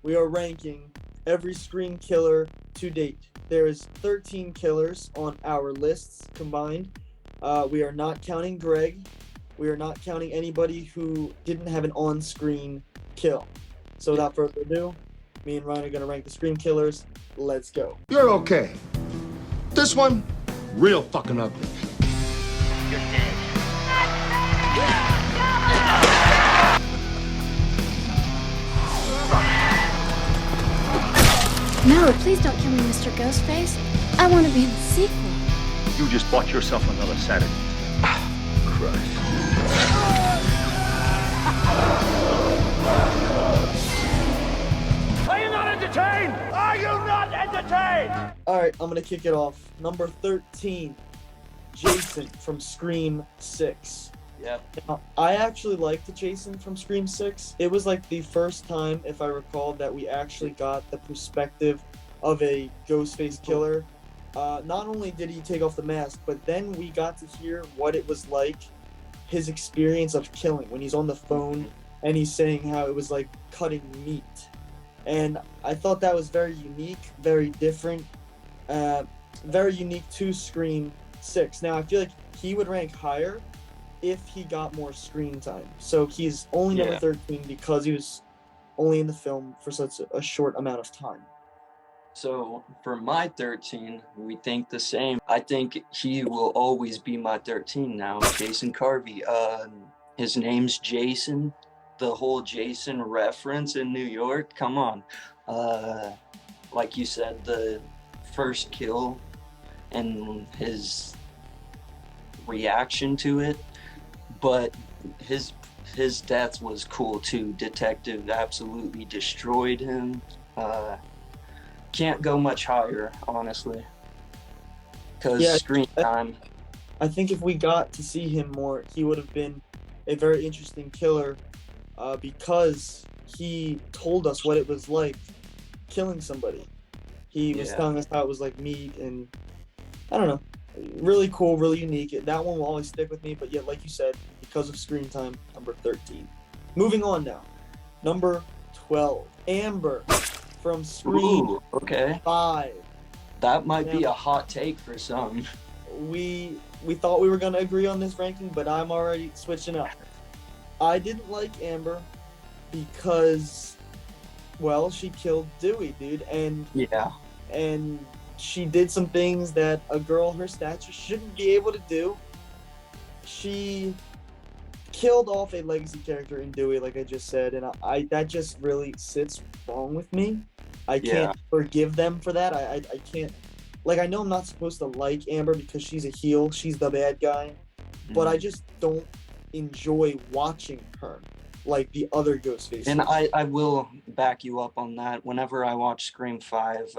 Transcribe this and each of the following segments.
we are ranking every Scream killer to date. There is 13 killers on our lists combined. We are not counting Greg. We are not counting anybody who didn't have an on-screen kill. So without further ado, me and Ryan are going to rank the Scream killers. Let's go. You're okay. This one, real fucking ugly. You're dead. No, please don't kill me, Mr. Ghostface. I want to be in the sequel. You just bought yourself another Saturday. Christ. Are you not entertained? Are you not entertained? All right, I'm going to kick it off. Number 13, Jason from Scream 6. Yep. Now, I actually liked the Jason from Scream 6. It was like the first time, if I recall, that we actually got the perspective of a Ghostface killer. Not only did he take off the mask, but then we got to hear what it was like, his experience of killing, when he's on the phone and he's saying how it was like cutting meat. And I thought that was very unique, very different, very unique to Scream 6. Now, I feel like he would rank higher if he got more screen time. So he's only number 13 because he was only in the film for such a short amount of time. So for my 13, we think the same. I think he will always be my 13 now, Jason Carvey. His name's Jason. The whole Jason reference in New York, come on. Like you said, the first kill and his reaction to it, but his death was cool too. Detective absolutely destroyed him. Can't go much higher, honestly, because screen time. I think if we got to see him more, he would have been a very interesting killer, because he told us what it was like killing somebody. He was telling us how it was like meat, and I don't know, really cool, really unique. That one will always stick with me, but yet, like you said, because of screen time, number 13. Moving on now, number 12, Amber from Scream 5. That might be a hot take for some. We thought we were going to agree on this ranking, but I'm already switching up. I didn't like Amber because, well, she killed Dewey, dude, and she did some things that a girl her stature shouldn't be able to do. She killed off a legacy character in Dewey, like I just said, and I that just really sits wrong with me. I can't forgive them for that. I can't, like, I know I'm not supposed to like Amber because she's a heel, she's the bad guy, but I just don't enjoy watching her like the other Ghostface. And I will back you up on that. Whenever I watch Scream 5,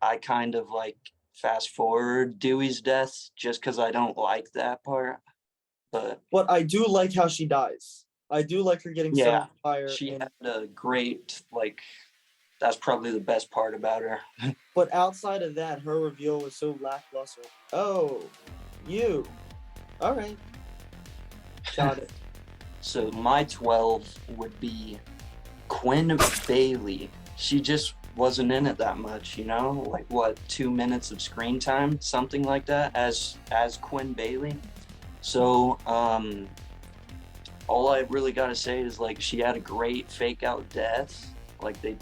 I kind of like fast forward Dewey's death just because I don't like that part. But I do like how she dies. I do like her getting set on fire. She had a great, like, that's probably the best part about her. But outside of that, her reveal was so lackluster. Oh, you. All right. Got it. So my 12 would be Quinn Bailey. She just wasn't in it that much, you know? Like, what, 2 minutes of screen time? Something like that as Quinn Bailey. So, all I really got to say is, like, she had a great fake out death. Like, they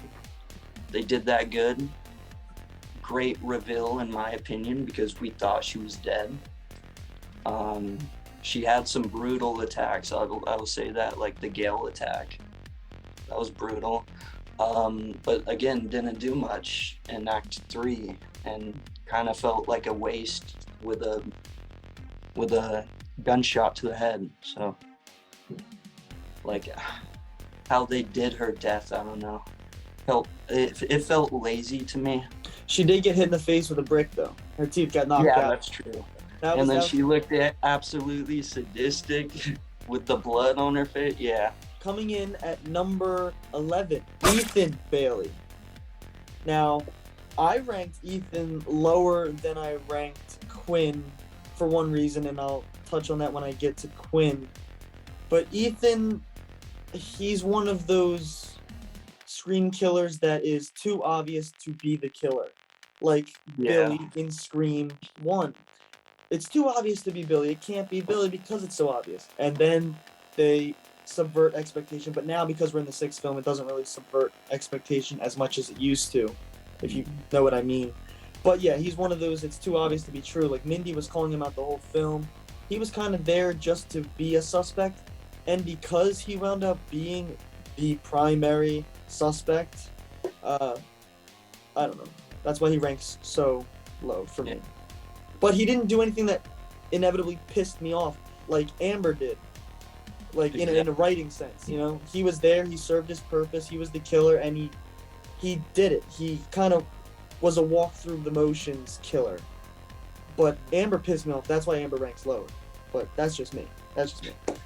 did that good. Great reveal, in my opinion, because we thought she was dead. She had some brutal attacks. I will say that, like the Gale attack. That was brutal. But again, didn't do much in Act 3 and kind of felt like a waste with a gunshot to the head. So, like, how they did her death, I don't know. It felt lazy to me. She did get hit in the face with a brick, though. Her teeth got knocked out. Yeah, that's true. And then she looked absolutely sadistic with the blood on her face. Yeah. Coming in at number 11, Ethan Bailey. Now, I ranked Ethan lower than I ranked Quinn for one reason, and I'll touch on that when I get to Quinn. But Ethan, he's one of those Scream killers that is too obvious to be the killer. Like Billy in Scream 1. It's too obvious to be Billy. It can't be Billy because it's so obvious. And then they subvert expectation. But now, because we're in the 6th film, it doesn't really subvert expectation as much as it used to, if you know what I mean. But yeah, he's one of those, it's too obvious to be true. Like, Mindy was calling him out the whole film. He was kind of there just to be a suspect. And because he wound up being the primary suspect, I don't know. That's why he ranks so low for me. But he didn't do anything that inevitably pissed me off like Amber did. Like, in a writing sense, you know? He was there, he served his purpose, he was the killer, and he did it. He kind of was a walk through the motions killer. But Amber pissed me off. That's why Amber ranks lower. But that's just me.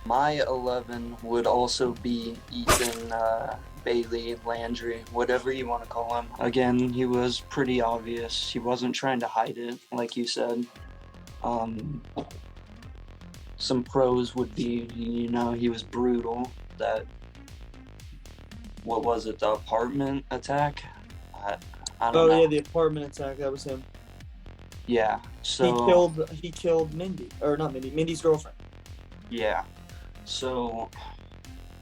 My 11 would also be Ethan, Bailey, Landry, whatever you want to call him. Again, he was pretty obvious. He wasn't trying to hide it, like you said. Some pros would be, you know, he was brutal. What was it, the apartment attack? I don't know. Yeah, the apartment attack, that was him. Yeah, so... He killed Mindy. Or not Mindy, Mindy's girlfriend. Yeah, so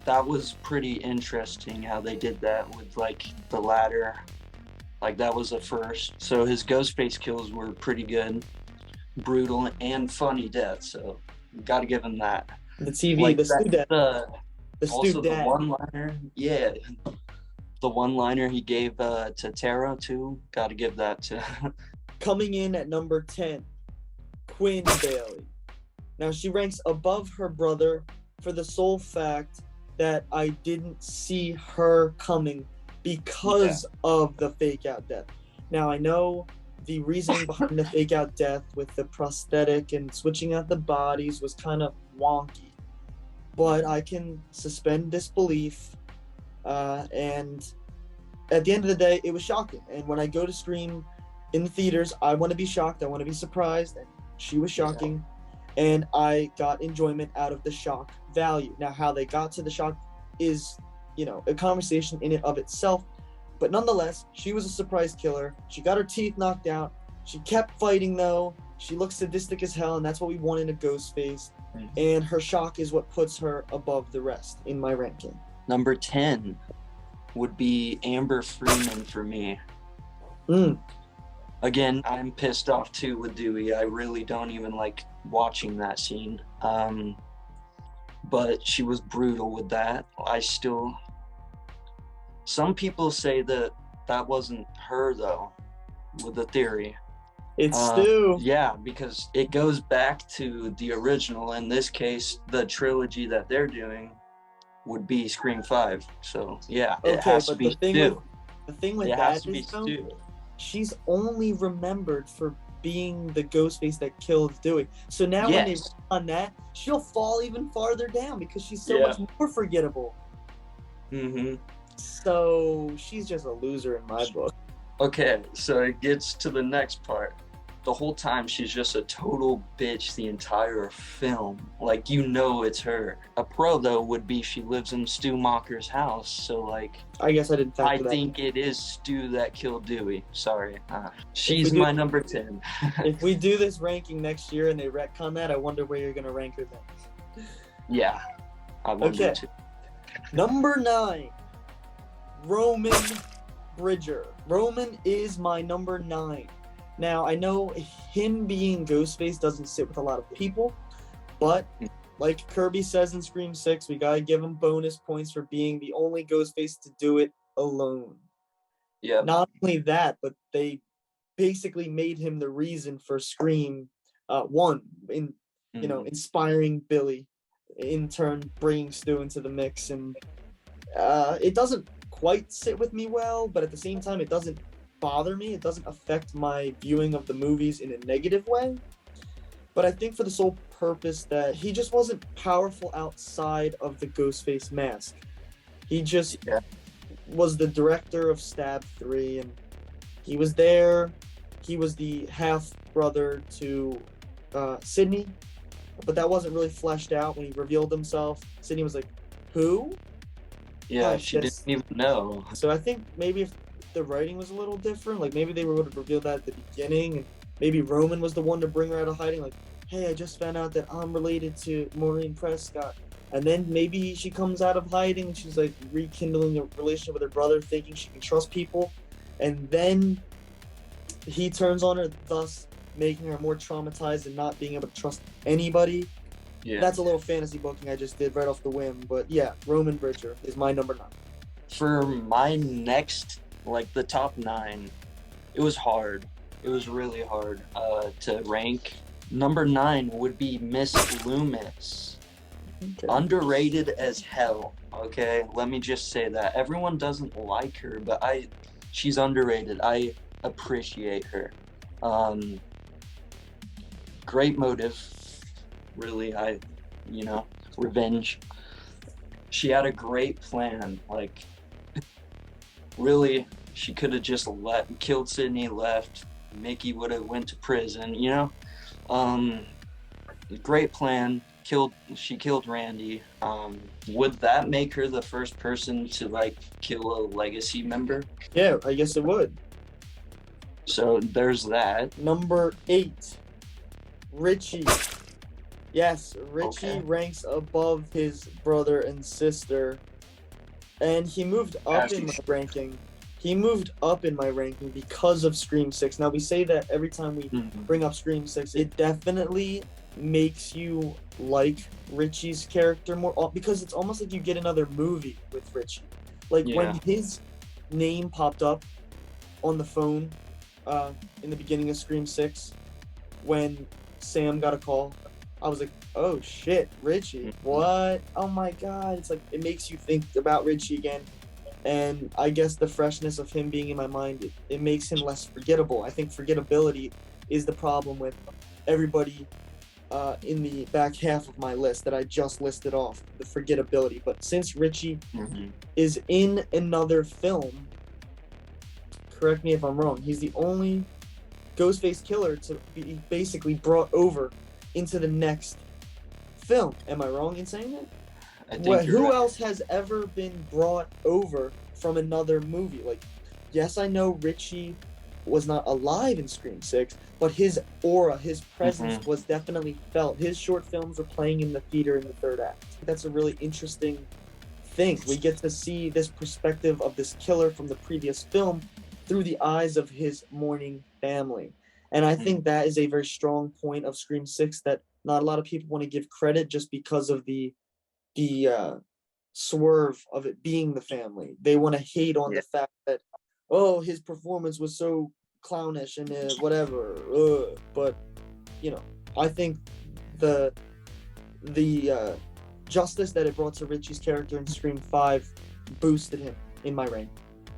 that was pretty interesting how they did that with, like, the ladder. Like, that was a first. So his Ghostface kills were pretty good. Brutal and funny death, so gotta give him that. The TV, like the Stu dad. Also the one-liner, yeah. The one-liner he gave to Tara, too. Gotta give that to... Coming in at number 10, Quinn Bailey. Now, she ranks above her brother for the sole fact that I didn't see her coming because of the fake-out death. Now, I know the reasoning behind the fake-out death with the prosthetic and switching out the bodies was kind of wonky. But I can suspend disbelief, and at the end of the day, it was shocking. And when I go to Scream in the theaters, I want to be shocked, I want to be surprised, and she was shocking. And I got enjoyment out of the shock value. Now, how they got to the shock is, you know, a conversation in and of itself. But nonetheless, she was a surprise killer. She got her teeth knocked out. She kept fighting, though. She looks sadistic as hell, and that's what we want in a Ghostface. And her shock is what puts her above the rest in my ranking. Number 10 would be Amber Freeman for me. Again, I'm pissed off too with Dewey. I really don't even like watching that scene. But she was brutal with that. Some people say that wasn't her though, with the theory. It's Stu. Yeah, because it goes back to the original. In this case, the trilogy that they're doing would be Scream 5. So yeah, it has to be Stu. The thing with it that has to be is, though, Stu. she's only remembered for being the Ghostface that killed Dewey. So now when they on that, she'll fall even farther down because she's so much more forgettable. So she's just a loser in my book. Okay, so it gets to the next part. The whole time she's just a total bitch the entire film. Like, you know it's her. A pro, though, would be she lives in Stu Macher's house. So, like... I guess I didn't factor that. I think it is Stu that killed Dewey. Sorry. She's my number 10. If we do this ranking next year and they retcon that, I wonder where you're going to rank her then. Yeah. I wonder too. Number 9. Roman Bridger. Roman is my number 9. Now, I know him being Ghostface doesn't sit with a lot of people, but like Kirby says in Scream 6, we gotta give him bonus points for being the only Ghostface to do it alone. Yeah. Not only that, but they basically made him the reason for Scream 1, in you know, inspiring Billy, in turn bringing Stu into the mix, and it doesn't quite sit with me well, but at the same time, it doesn't bother me. It doesn't affect my viewing of the movies in a negative way. But I think for the sole purpose that he just wasn't powerful outside of the Ghostface mask. He just was the director of Stab 3, and he was there. He was the half-brother to Sidney, but that wasn't really fleshed out when he revealed himself. Sidney was like, who? Yeah, Oh, she didn't yes. even know. So I think maybe if the writing was a little different, like maybe they would have revealed that at the beginning, and maybe Roman was the one to bring her out of hiding, like, hey, I just found out that I'm related to Maureen Prescott. And then maybe she comes out of hiding and she's like rekindling a relationship with her brother, thinking she can trust people. And then he turns on her, thus making her more traumatized and not being able to trust anybody. Yeah. That's a little fantasy booking I just did right off the whim. But yeah, Roman Bridger is my number 9. For my next, like the top 9, it was hard. It was really hard to rank. Number 9 would be Miss Loomis. Okay. Underrated as hell. Okay, let me just say that. Everyone doesn't like her, but she's underrated. I appreciate her. Great motive. Really, revenge. She had a great plan. Like, really, she could have just killed Sydney, left. Mickey would have went to prison, Great plan. She killed Randy. Would that make her the first person to kill a legacy member? Yeah, I guess it would. So there's that. Number 8, Richie. Yes, Richie ranks above his brother and sister, and he moved up in my ranking. He moved up in my ranking because of Scream 6. Now, we say that every time we bring up Scream 6, it definitely makes you like Richie's character more, because it's almost like you get another movie with Richie. When his name popped up on the phone in the beginning of Scream 6, when Sam got a call, I was like, oh shit, Richie, what? Oh my god. It's like, it makes you think about Richie again. And I guess the freshness of him being in my mind, it makes him less forgettable. I think forgettability is the problem with everybody in the back half of my list that I just listed off, the forgettability. But since Richie is in another film, correct me if I'm wrong, he's the only Ghostface killer to be basically brought over into the next film. Am I wrong in saying that? Who else has ever been brought over from another movie? Yes, I know Richie was not alive in Scream 6, but his aura, his presence was definitely felt. His short films were playing in the theater in the third act. That's a really interesting thing. We get to see this perspective of this killer from the previous film through the eyes of his mourning family. And I think that is a very strong point of Scream 6 that not a lot of people want to give credit, just because of the swerve of it being the family. They want to hate on the fact that, oh, his performance was so clownish and whatever. But I think the justice that it brought to Richie's character in Scream 5 boosted him in my rank.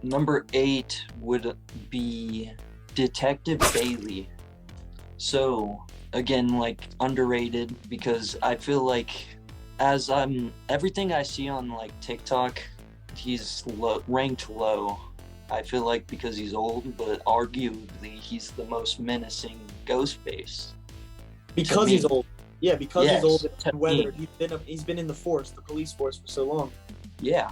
Number 8 would be Detective Bailey. So again, underrated, because I feel like everything I see on TikTok, he's ranked low. I feel like because he's old, but arguably he's the most menacing Ghostface. Because he's old. Yeah, because he's old and weathered. He's been in the force, the police force, for so long. Yeah.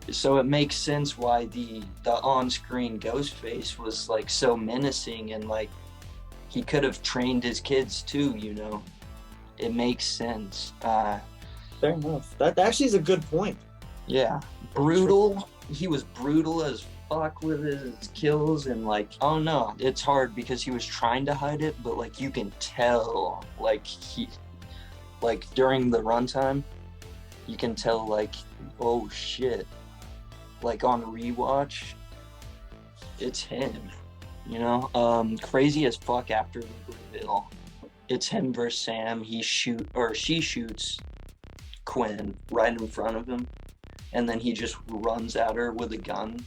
So it makes sense why the on-screen Ghostface was so menacing, and he could have trained his kids too, It makes sense. Fair enough. That actually is a good point. Yeah. Brutal. He was brutal as fuck with his kills, and I don't know. It's hard because he was trying to hide it, but you can tell, he during the runtime, you can tell oh shit. On rewatch, it's him. Crazy as fuck after the reveal. It's him versus Sam. She shoots Quinn right in front of him, and then he just runs at her with a gun.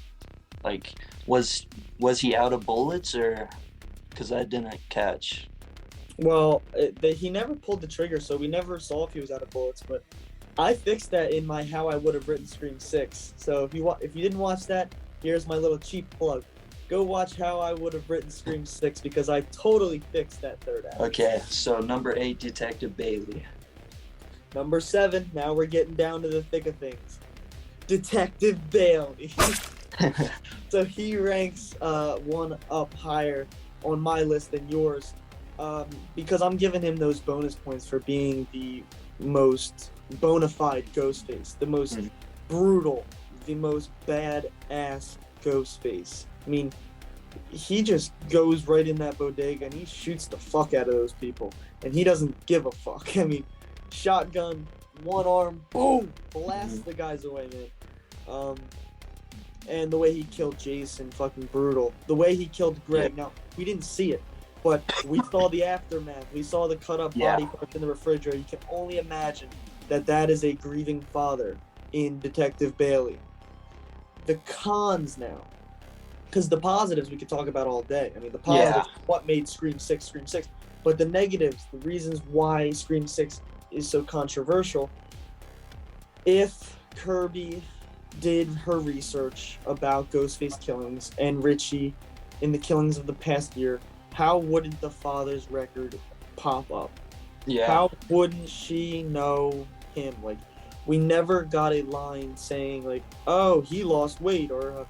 Was he out of bullets, or because I didn't catch? Well, he never pulled the trigger, so we never saw if he was out of bullets. But I fixed that in my How I Would Have Written Scream 6. So if you didn't watch that, here's my little cheap plug. Go watch How I Would Have Written Scream 6, because I totally fixed that third act. Okay, so number 8, Detective Bailey. Number 7, now we're getting down to the thick of things. Detective Bailey. So he ranks one up higher on my list than yours, because I'm giving him those bonus points for being the most bona fide Ghostface, the most brutal, the most badass Ghostface. I mean, he just goes right in that bodega and he shoots the fuck out of those people, and he doesn't give a fuck. I mean, shotgun, one arm, boom, blasts the guys away, man. And the way he killed Jason, fucking brutal. The way he killed Greg. Now, we didn't see it, but we saw the aftermath. We saw the cut up body parts in the refrigerator. You can only imagine that is a grieving father in Detective Bailey. The cons now, because the positives we could talk about all day. I mean, the positives, what made Scream 6, but the negatives, the reasons why Scream 6 is so controversial. If Kirby did her research about Ghostface killings and Richie in the killings of the past year, how wouldn't the father's record pop up? Yeah. How wouldn't she know him? Like, we never got a line saying like, oh, he lost weight, or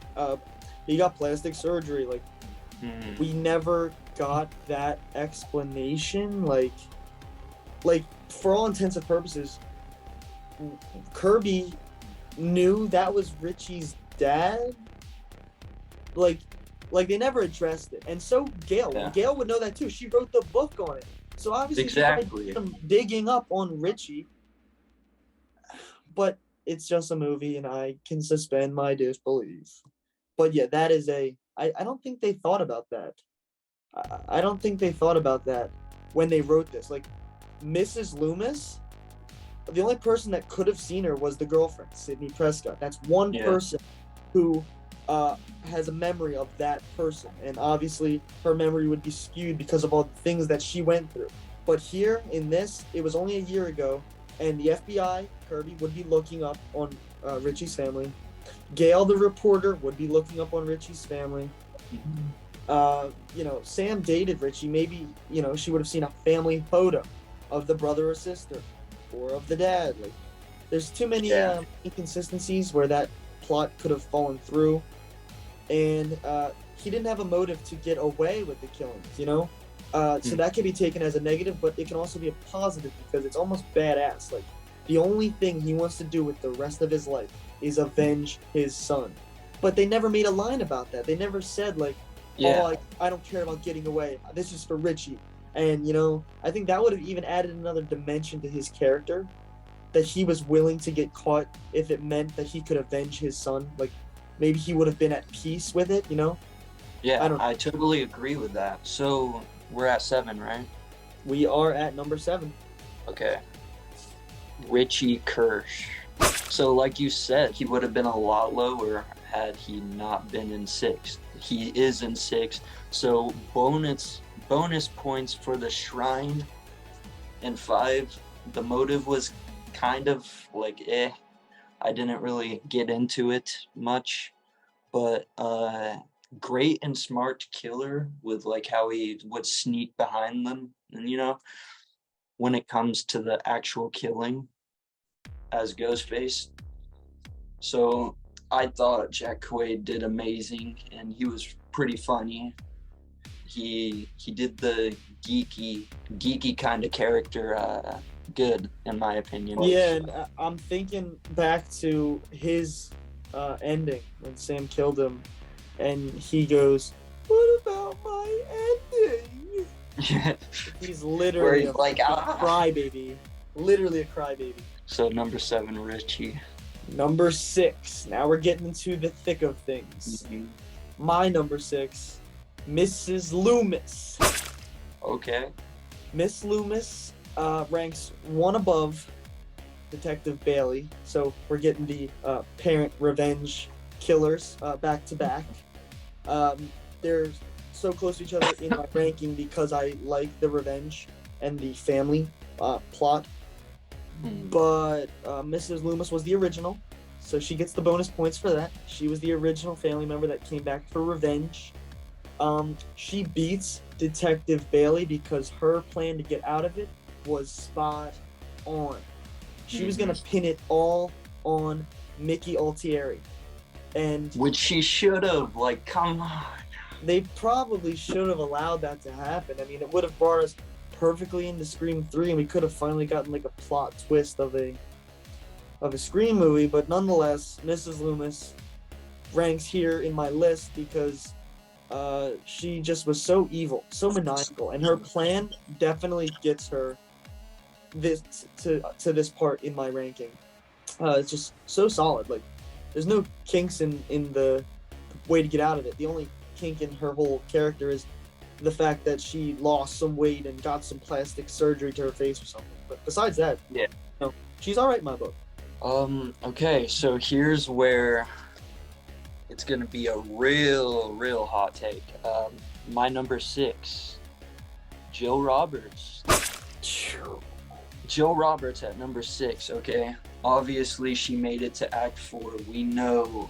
he got plastic surgery. Like, we never got that explanation. Like for all intents and purposes, Kirby knew that was Richie's dad. Like they never addressed it. And so Gail, Gail would know that too. She wrote the book on it. So obviously she did some digging up on Richie. But it's just a movie and I can suspend my disbelief. But yeah, that is I don't think they thought about that. I don't think they thought about that when they wrote this. Like, Mrs. Loomis, the only person that could have seen her was the girlfriend, Sydney Prescott. That's one person who has a memory of that person. And obviously, her memory would be skewed because of all the things that she went through. But here, in this, it was only a year ago, and the FBI, Kirby, would be looking up on Richie's family. Gail, the reporter, would be looking up on Richie's family. Sam dated Richie. Maybe, she would have seen a family photo of the brother or sister, or of the dad. Like, there's too many inconsistencies where that plot could have fallen through, and he didn't have a motive to get away with the killings. So that can be taken as a negative, but it can also be a positive because it's almost badass. Like, the only thing he wants to do with the rest of his life is avenge his son. But they never made a line about that. They never said like, I don't care about getting away. This is for Richie. And, I think that would have even added another dimension to his character, that he was willing to get caught if it meant that he could avenge his son. Like, maybe he would have been at peace with it, Yeah, I totally agree with that. So we're at 7, right? We are at number 7. Okay. Richie Kirsch. So like you said, he would have been a lot lower had he not been in 6th. He is in 6th. So bonus points for the shrine. And 5, the motive was kind of like I didn't really get into it much. But great and smart killer with like how he would sneak behind them, and when it comes to the actual killing as Ghostface. So I thought Jack Quaid did amazing, and he was pretty funny. He did the geeky kind of character good, in my opinion. Yeah, and I'm thinking back to his ending when Sam killed him, and he goes, "What about my ending?" He's literally a crybaby. Literally a crybaby. So number 7, Richie. Number 6. Now we're getting into the thick of things. My number 6, Mrs. Loomis. Okay. Miss Loomis ranks one above Detective Bailey. So we're getting the parent revenge killers back to back. They're so close to each other in my ranking because I like the revenge and the family plot. But Mrs. Loomis was the original, so she gets the bonus points for that. She was the original family member that came back for revenge. She beats Detective Bailey because her plan to get out of it was spot on. She was gonna pin it all on Mickey Altieri. And Which she should have. Like, come on. they probably should have allowed that to happen. I mean, it would have brought us perfectly into Scream 3, and we could have finally gotten like a plot twist of a Scream movie. But nonetheless, Mrs. Loomis ranks here in my list because she just was so evil, so maniacal, and her plan definitely gets her to this part in my ranking. It's just so solid. Like, there's no kinks in the way to get out of it. The only kink in her whole character is the fact that she lost some weight and got some plastic surgery to her face or something. But besides that, Yeah. no, she's all right in my book. Okay, so here's where it's gonna be a real hot take. My number 6, Jill Roberts. Jill Roberts at number 6, okay? Obviously, she made it to Act 4. We know.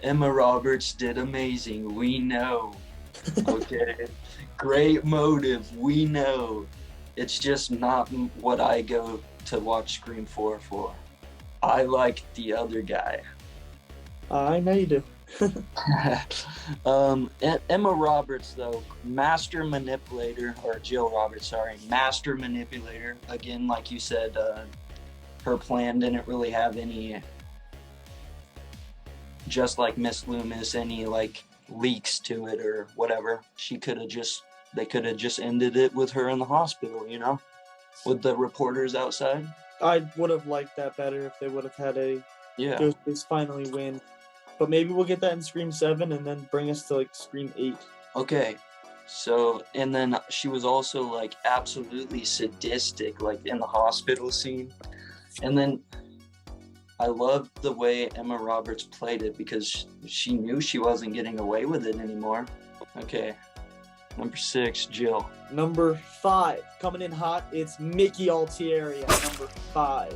Emma Roberts did amazing. We know. Okay? Great motive. We know. It's just not what I go to watch Scream 4 for. I like the other guy. I know you do. Emma Roberts, though, master manipulator, or Jill Roberts, sorry, master manipulator. Again, like you said, her plan didn't really have any, just like Miss Loomis, any like leaks to it or whatever. They could have just ended it with her in the hospital, you know, with the reporters outside. I would have liked that better if they would have had a Yeah. Ghostface finally win. But maybe we'll get that in Scream 7 and then bring us to like Scream 8. Okay, so, and then she was also like absolutely sadistic, like in the hospital scene. And then I loved the way Emma Roberts played it because she knew she wasn't getting away with it anymore. Okay, number 6, Jill. Number 5, coming in hot, it's Mickey Altieri at number 5.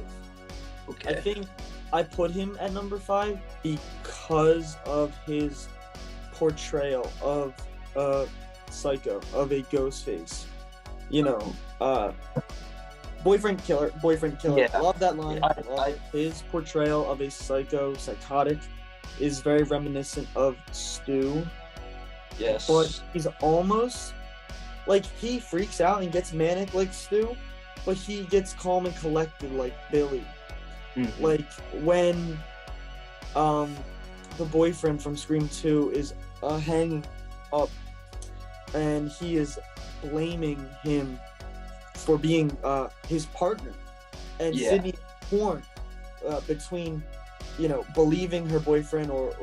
Okay. I think I put him at number 5 because of his portrayal of a psycho, of a Ghostface. You know, boyfriend killer. Yeah. I love that line. I- His portrayal of a psychotic is very reminiscent of Stu, Yes. but he's almost like he freaks out and gets manic like Stu, but he gets calm and collected like Billy. Mhm. Like when the boyfriend from Scream 2 is hanging up and he is blaming him for being his partner, and Yeah. Sydney torn between, you know, believing her boyfriend or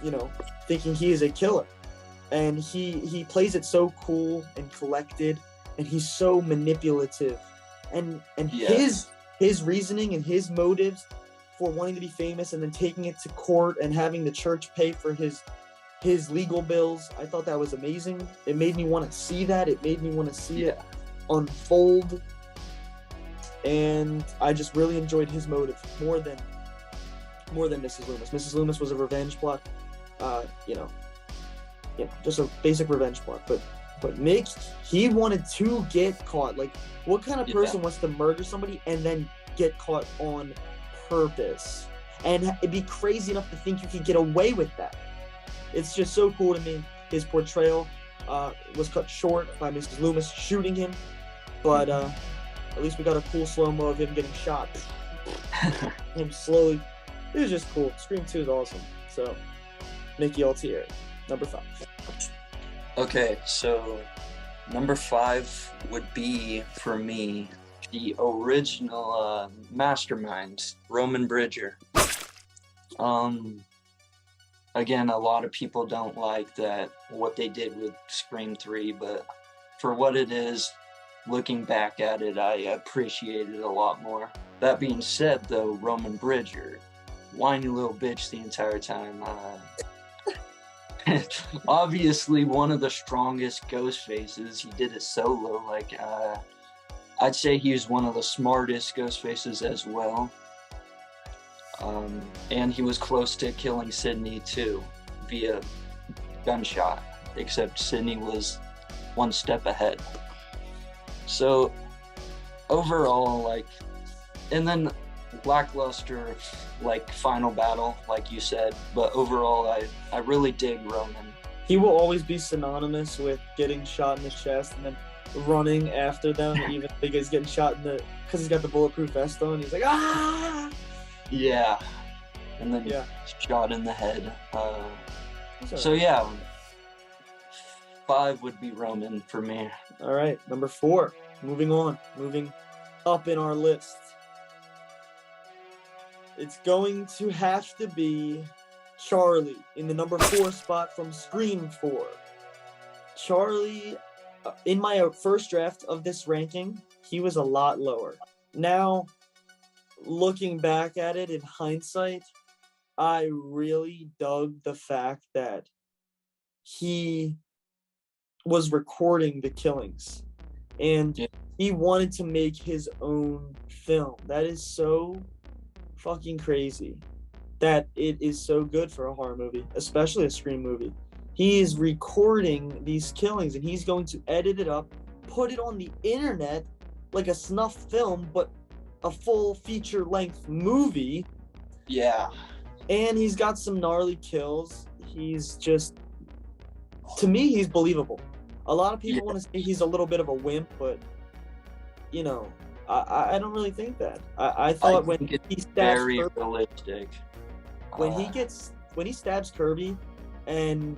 you know, thinking he is a killer, and he plays it so cool and collected, and he's so manipulative, and Yeah. his reasoning and his motives for wanting to be famous and then taking it to court and having the church pay for his legal bills. I thought that was amazing. It made me want to see that. It made me want to see it unfold. And I just really enjoyed his motive more than Mrs. Loomis. Mrs. Loomis was a revenge plot. You know, just a basic revenge plot. But Mick, he wanted to get caught. Like, what kind of person wants to murder somebody and then get caught on purpose? And it'd be crazy enough to think you could get away with that. It's just so cool to me. His portrayal was cut short by Mrs. Loomis shooting him, but at least we got a cool slow-mo of him getting shot. Him slowly. It was just cool. Scream 2 is awesome. So, Mickey Altieri, number 5. Okay, so number 5 would be, for me, the original mastermind, Roman Bridger. Again, a lot of people don't like that, what they did with Scream 3, but for what it is, looking back at it, I appreciate it a lot more. That being said, though, Roman Bridger, whiny little bitch the entire time. Obviously, one of the strongest Ghostfaces. He did it solo. Like, I'd say he was one of the smartest Ghostfaces as well. And he was close to killing Sydney too, via gunshot, except Sydney was one step ahead. So overall, like, and then lackluster, like, final battle, like you said. But overall, I really dig Roman. He will always be synonymous with getting shot in the chest and then running after them, even if he's getting shot in the, because he's got the bulletproof vest on. He's like, ah! Yeah. And then shot in the head. So yeah, 5 would be Roman for me. All right, number 4. Moving on, moving up in our list. It's going to have to be Charlie in the number 4 spot from Scream 4. Charlie, in my first draft of this ranking, he was a lot lower. Now, looking back at it in hindsight, I really dug the fact that he was recording the killings and he wanted to make his own film. That is so fucking crazy that it is so good for a horror movie, especially a Scream movie. He is recording these killings and he's going to edit it up, put it on the internet like a snuff film, but a full feature-length movie. Yeah. And he's got some gnarly kills. He's just, to me, he's believable. A lot of people want to say he's a little bit of a wimp, but, you know, I don't really think that. I thought when he stabs very Kirby, realistic. when he stabs Kirby and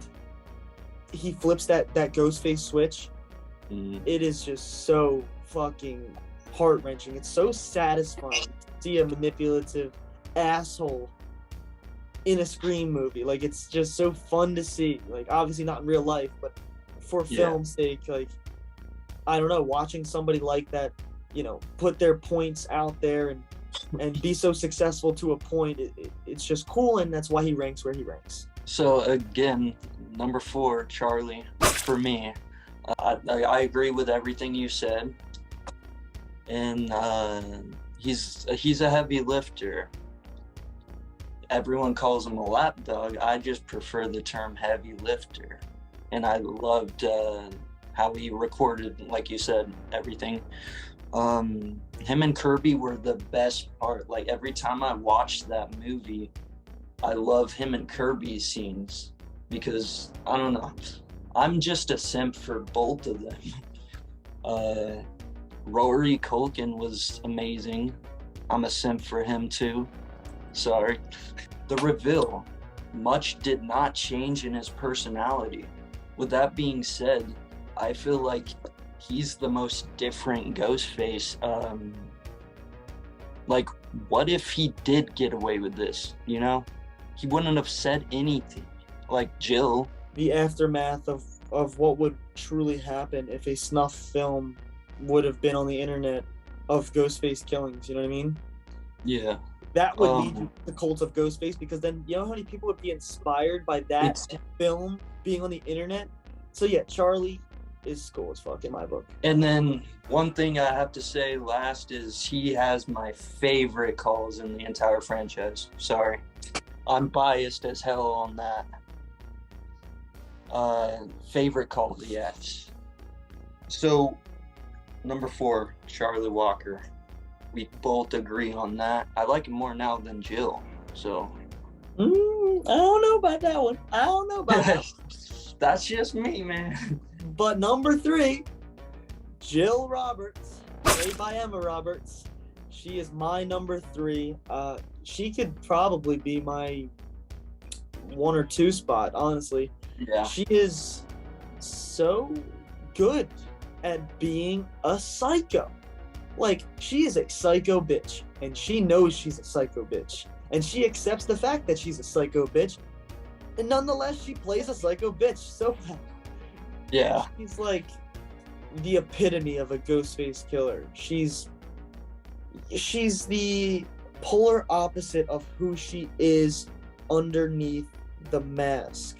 he flips that Ghostface switch, it is just so fucking heart-wrenching. It's so satisfying to see a manipulative asshole in a Scream movie. Like, it's just so fun to see. Like, obviously not in real life, but for film's sake, like, I don't know, watching somebody like that, you know, put their points out there and be so successful to a point, it's just cool, and that's why he ranks where he ranks. So again, number 4, Charlie, for me. I agree with everything you said, and he's a heavy lifter. Everyone calls him a lapdog. I just prefer the term heavy lifter, and I loved how he recorded, like you said, everything. Him and Kirby were the best part. Like, every time I watched that movie, I love him and Kirby's scenes because, I don't know, I'm just a simp for both of them. Rory Culkin was amazing. I'm a simp for him too. Sorry. The reveal, much did not change in his personality. With that being said, I feel like he's the most different Ghostface. Like, what if he did get away with this, you know? He wouldn't have said anything. Like Jill. The aftermath of what would truly happen if a snuff film would have been on the internet of Ghostface killings, you know what I mean? Yeah. That would lead to the cult of Ghostface, because then, you know how many people would be inspired by that film being on the internet? So yeah, Charlie is cool as fuck in my book. And then one thing I have to say last is he has my favorite calls in the entire franchise. Sorry. I'm biased as hell on that. Favorite call, yes. So, number 4, Charlie Walker. We both agree on that. I like him more now than Jill, so. I don't know about that one. I don't know about that. That's just me, man. But number 3, Jill Roberts, played by Emma Roberts. She is my number 3. She could probably be my 1 or 2 spot, honestly. Yeah. She is so good at being a psycho. Like, she is a psycho bitch, and she knows she's a psycho bitch, and she accepts the fact that she's a psycho bitch, and nonetheless, she plays a psycho bitch so well. Yeah. She's like the epitome of a Ghostface killer. She's the polar opposite of who she is underneath the mask.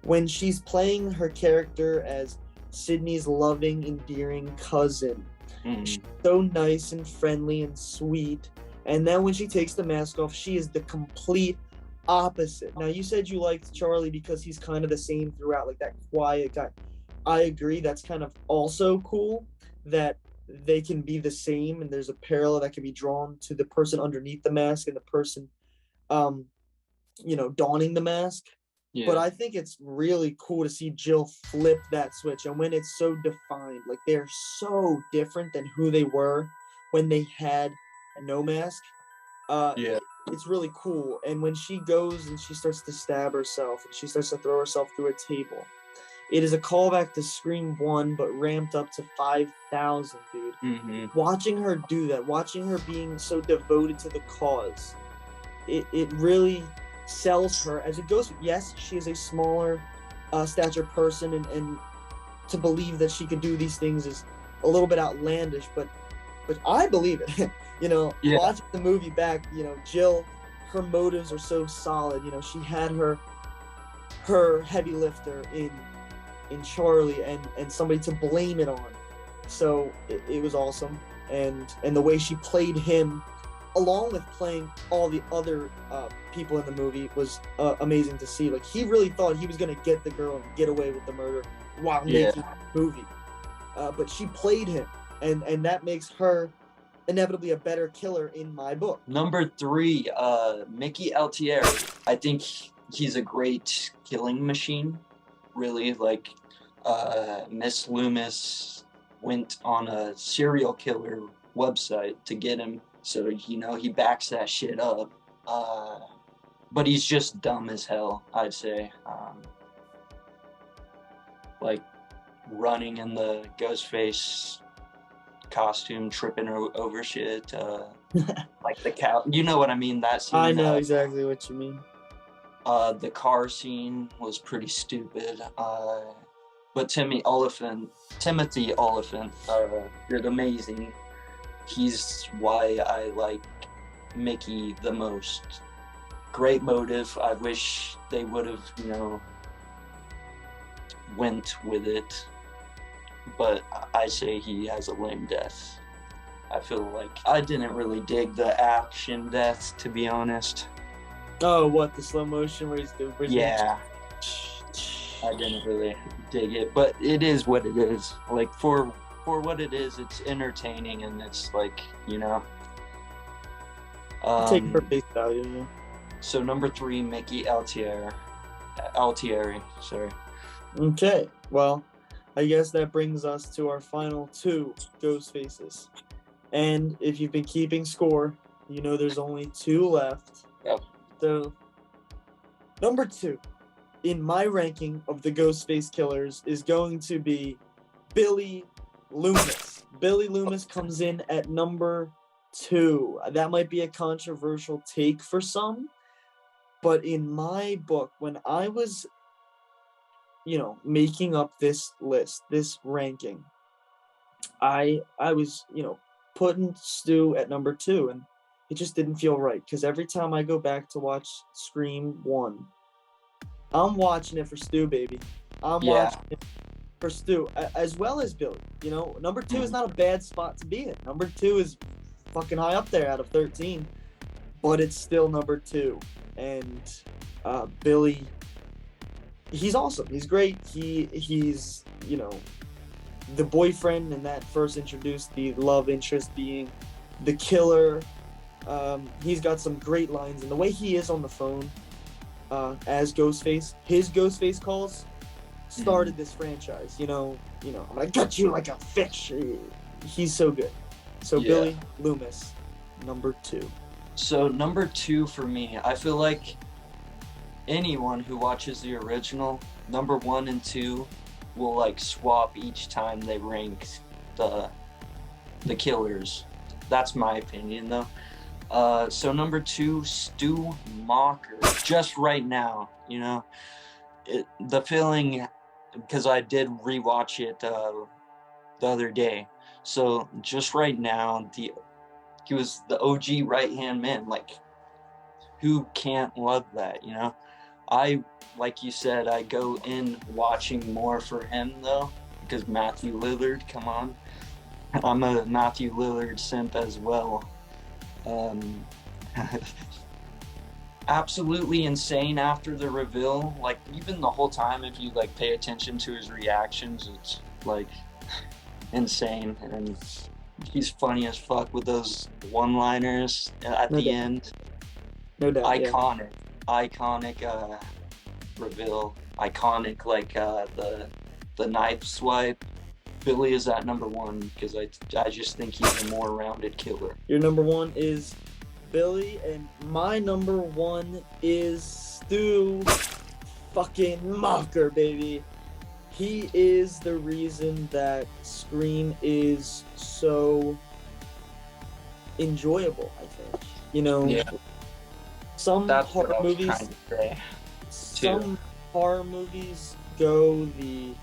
When she's playing her character as Sydney's loving, endearing cousin, she's so nice and friendly and sweet. And then when she takes the mask off, she is the complete opposite. Now, you said you liked Charlie because he's kind of the same throughout, like that quiet guy. I agree. That's kind of also cool that they can be the same, and there's a parallel that can be drawn to the person underneath the mask and the person, donning the mask. But I think it's really cool to see Jill flip that switch, and when it's so defined, like they're so different than who they were when they had no mask. It's really cool. And when she goes and she starts to stab herself and she starts to throw herself through a table, it is a callback to Scream 1, but ramped up to 5,000, dude. Mm-hmm. Watching her do that, watching her being so devoted to the cause, it really sells her as a ghost. Yes, she is a smaller stature person, and to believe that she could do these things is a little bit outlandish, but I believe it. Watching the movie back, Jill, her motives are so solid. She had her heavy lifter in Charlie and somebody to blame it on. So it was awesome. And the way she played him, along with playing all the other people in the movie, was amazing to see. Like, he really thought he was going to get the girl and get away with the murder while making the movie. But she played him, and that makes her inevitably a better killer in my book. Number 3, Mickey Altieri. I think he's a great killing machine. Really, like, Miss Loomis went on a serial killer website to get him, so he backs that shit up. But he's just dumb as hell, I'd say. Like, running in the Ghostface costume, tripping over shit, like the cow. You know what I mean? That scene. I know exactly what you mean. The car scene was pretty stupid. But Timothy Oliphant did amazing. He's why I like Mickey the most. Great motive. I wish they would have, went with it. But I say he has a lame death. I feel like I didn't really dig the action death, to be honest. Oh, what, the slow motion where he's the original? Yeah. I didn't really dig it, but it is what it is. Like, for what it is, it's entertaining, and it's like, take for face value, yeah. So number 3, Mickey Altieri, sorry. Okay, well, I guess that brings us to our final 2 Ghostfaces. And if you've been keeping score, there's only 2 left. Yep. So, number 2 in my ranking of the Ghostface killers is going to be Billy Loomis. Billy Loomis comes in at number 2. That might be a controversial take for some, but in my book, when I was, making up this list, this ranking, I was, putting Stu at number 2, and it just didn't feel right, because every time I go back to watch Scream 1, I'm watching it for Stu, baby. I'm watching it for Stu, as well as Billy. Number 2 is not a bad spot to be in. Number 2 is fucking high up there out of 13, but it's still number 2. And Billy, he's awesome. He's great. He's the boyfriend, and that first introduced the love interest being the killer. He's got some great lines, and the way he is on the phone as Ghostface, his Ghostface calls started this franchise. I'm gonna cut you like a fish. He's so good. So Billy Loomis, number 2. So number 2 for me, I feel like anyone who watches the original, number 1 and 2 will like swap each time they rank the killers. That's my opinion, though. So number 2, Stu Macher. Just right now, the feeling, because I did rewatch it the other day. So just right now, he was the OG right-hand man. Like, who can't love that, I, like you said, I go in watching more for him, though, because Matthew Lillard, come on. I'm a Matthew Lillard simp as well. Absolutely insane after the reveal. Like, even the whole time, if you, like, pay attention to his reactions, it's, like, insane. And He's funny as fuck with those one-liners at No the doubt. end. No doubt. Iconic reveal. Iconic, like the knife swipe. Billy is at number one because I just think he's a more rounded killer. Your number one is Billy, and my number one is Stu fucking Mocker, baby. He is the reason that Scream is so enjoyable, I think. You know, Yeah. some That's what horror I was movies, trying to say. some horror movies go the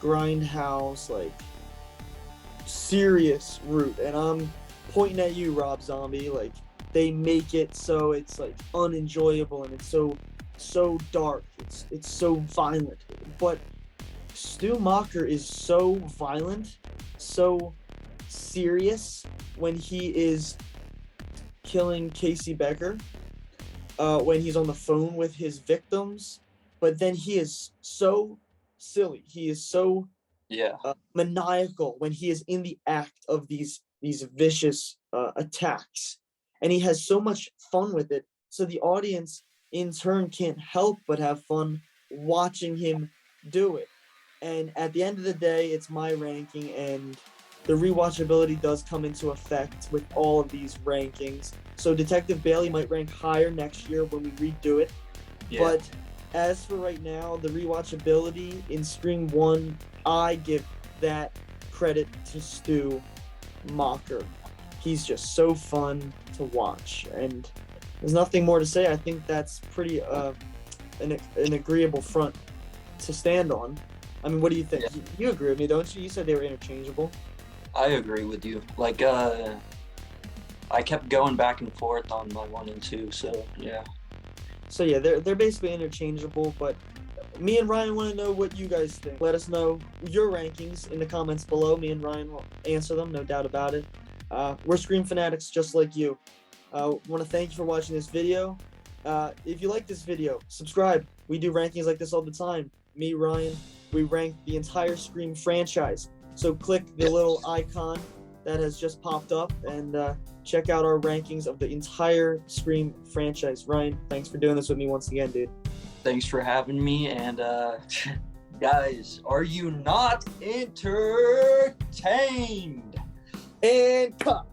grindhouse, like serious route, and I'm pointing at you, Rob Zombie. Like, they make it so it's like unenjoyable, and it's so dark. It's so violent, but Stu Macher is so violent, so serious when he is killing Casey Becker, when he's on the phone with his victims, but then he is so silly. He is so Yeah. maniacal when he is in the act of these vicious attacks, and he has so much fun with it. So the audience, in turn, can't help but have fun watching him do it. And at the end of the day, it's my ranking, and the rewatchability does come into effect with all of these rankings. So Detective Bailey might rank higher next year when we redo it. Yeah. But as for right now, the rewatchability in Scream 1, I give that credit to Stu Macher. He's just so fun to watch, and there's nothing more to say. I think that's pretty an agreeable front to stand on. I mean, what do you think? Yeah. You agree with me, don't you? You said they were interchangeable. I agree with you. Like, I kept going back and forth on my 1 and 2, so yeah. So yeah, they're basically interchangeable, but me and Ryan want to know what you guys think. Let us know your rankings in the comments below. Me and Ryan will answer them, no doubt about it. We're Scream fanatics just like you. Want to thank you for watching this video. If you like this video, subscribe. We do rankings like this all the time. Me, Ryan, we rank the entire Scream franchise. So click the little icon that has just popped up and check out our rankings of the entire Scream franchise. Ryan, thanks for doing this with me once again, dude. Thanks for having me, and guys, are you not entertained? And cut.